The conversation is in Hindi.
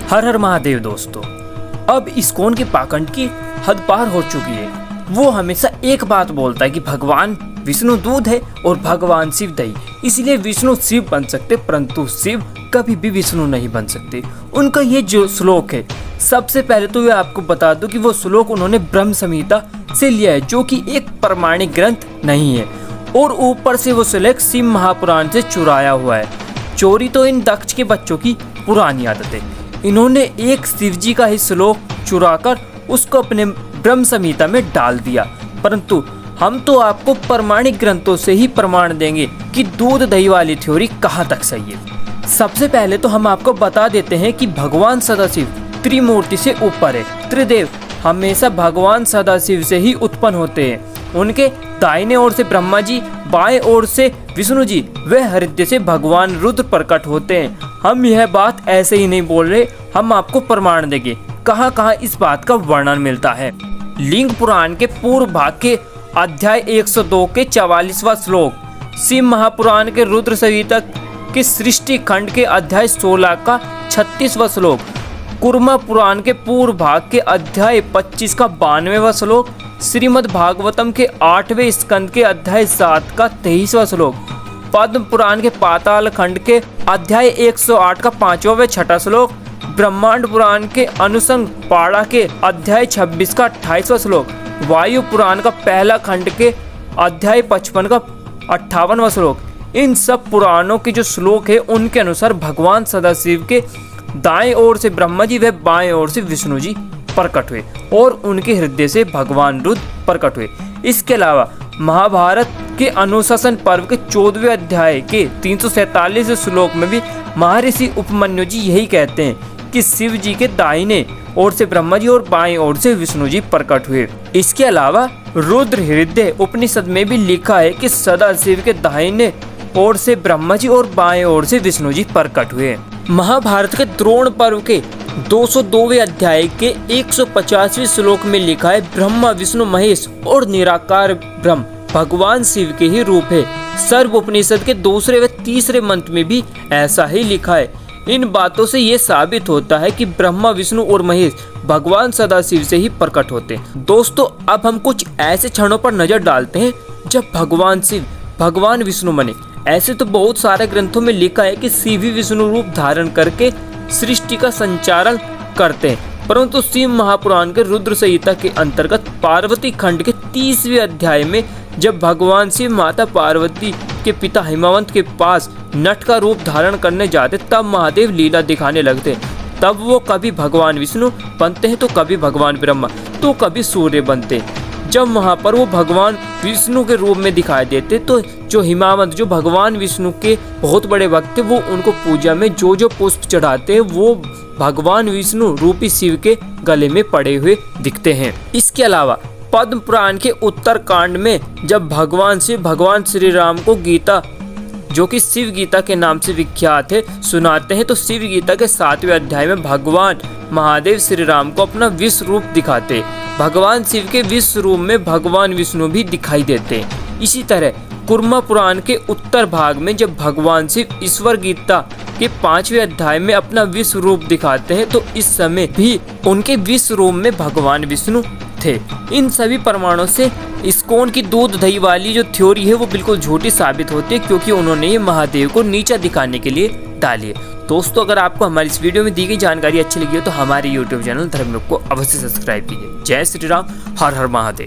हर हर महादेव दोस्तों। अब इस्कॉन के पाखंड की हद पार हो चुकी है। वो हमेशा एक बात बोलता है कि भगवान विष्णु दूध है और भगवान शिव दही, इसलिए विष्णु शिव बन सकते परंतु शिव कभी भी विष्णु नहीं बन सकते। उनका ये जो श्लोक है, सबसे पहले तो मैं आपको बता दूं कि वो श्लोक उन्होंने ब्रह्म संहिता से लिया है, जो कि एक प्रमाणिक ग्रंथ नहीं है, और ऊपर से वो श्लोक शिव महापुराण से चुराया हुआ है। चोरी तो इन दक्ष के बच्चों की पुरानी आदत है। इन्होंने एक शिव जी का ही श्लोक चुराकर उसको अपने ब्रह्म संहिता में डाल दिया, परंतु हम तो आपको प्रमाणिक ग्रंथों से ही प्रमाण देंगे कि दूध दही वाली थ्योरी कहाँ तक सही है। सबसे पहले तो हम आपको बता देते हैं कि भगवान सदाशिव त्रिमूर्ति से ऊपर है। त्रिदेव हमेशा भगवान सदाशिव से ही उत्पन्न होते हैं। उनके दाहिने ओर से ब्रह्मा जी, बाएं ओर से विष्णु जी, वे हृदय से भगवान रुद्र प्रकट होते हैं। हम यह बात ऐसे ही नहीं बोल रहे, हम आपको प्रमाण देंगे कहाँ कहाँ इस बात का वर्णन मिलता है। लिंग पुराण के पूर्व भाग के अध्याय 102 के 44वां श्लोक, शिव महापुराण के रुद्र संहिता के सृष्टि खंड के अध्याय 16 का 36वां श्लोक, कुर्मा पुराण के पूर्व भाग के अध्याय 25 का 92वां श्लोक, श्रीमद् भागवतम के 8वें स्कंद के अध्याय 7 का 23वां श्लोक, पद्म पुराण के पाताल खंड के अध्याय 108 का 5वां व 6वां श्लोक, ब्रह्मांड पुराण के अनुसंग पाड़ा के अध्याय 26 का 28वां श्लोक, वायु पुराण का पहला खंड के अध्याय 55 का 58वां श्लोक। इन सब पुराणों के जो श्लोक है उनके अनुसार भगवान सदाशिव के दाएं ओर से ब्रह्मा जी व बाएं ओर से विष्णु जी प्रकट हुए और उनके हृदय से भगवान रुद्र प्रकट हुए। इसके अलावा महाभारत के अनुशासन पर्व के 14वें अध्याय के 347 श्लोक में भी महर्षि उपमन्यु जी यही कहते हैं कि शिव जी के दाहिने ओर से ब्रह्मा जी और बाएं ओर से विष्णु जी प्रकट हुए। इसके अलावा रुद्र हृदय उपनिषद में भी लिखा है कि सदाशिव के दाहिने ओर से ब्रह्मा जी और बाएं ओर से विष्णु जी प्रकट हुए। महाभारत के द्रोण पर्व के 202वें अध्याय के 150वें श्लोक में लिखा है, ब्रह्मा विष्णु महेश और निराकार ब्रह्म भगवान शिव के ही रूप है। सर्व उपनिषद के दूसरे व तीसरे मंत्र में भी ऐसा ही लिखा है। इन बातों से ये साबित होता है कि ब्रह्मा विष्णु और महेश भगवान सदाशिव से ही प्रकट होते हैं। दोस्तों, अब हम कुछ ऐसे क्षणों पर नजर डालते हैं जब भगवान शिव भगवान विष्णु बने। ऐसे तो बहुत सारे ग्रंथों में लिखा है कि शिव ही विष्णु रूप धारण करके सृष्टि का संचालन करते हैं, परंतु शिव महापुराण के रुद्र संहिता के अंतर्गत पार्वती खंड के 30वें अध्याय में जब भगवान शिव माता पार्वती के पिता हिमवंत के पास नट का रूप धारण करने जाते, तब महादेव लीला दिखाने लगते। तब वो कभी भगवान विष्णु बनते हैं तो कभी भगवान ब्रह्मा तो कभी सूर्य बनते। जब वहाँ पर वो भगवान विष्णु के रूप में दिखाई देते तो जो हिमावंत, जो भगवान विष्णु के बहुत बड़े भक्त थे, वो उनको पूजा में जो जो पुष्प चढ़ाते हैं वो भगवान विष्णु रूपी शिव के गले में पड़े हुए दिखते हैं। इसके अलावा पद्म पुराण के उत्तर कांड में जब भगवान शिव भगवान श्री राम को गीता, जो कि शिव गीता के नाम से विख्यात है, सुनाते हैं, तो शिव गीता के 7वें अध्याय में भगवान महादेव श्री राम को अपना विश्व रूप दिखाते। भगवान शिव के विश्व रूप में भगवान विष्णु भी दिखाई देते हैं। इसी तरह कुर्मा पुराण के उत्तर भाग में जब भगवान शिव ईश्वर गीता के 5वें अध्याय में अपना विश्व रूप दिखाते हैं, तो इस समय भी उनके विश्व रूप में भगवान विष्णु थे। इन सभी प्रमाणों से इस्कॉन की दूध दही वाली जो थ्योरी है वो बिल्कुल झूठी साबित होती है, क्योंकि उन्होंने ये महादेव को नीचा दिखाने के लिए डाली है। दोस्तों, अगर आपको हमारी इस वीडियो में दी गई जानकारी अच्छी लगी हो तो हमारे YouTube चैनल धर्मलोक को अवश्य सब्सक्राइब कीजिए। जय श्री राम, हर हर महादेव।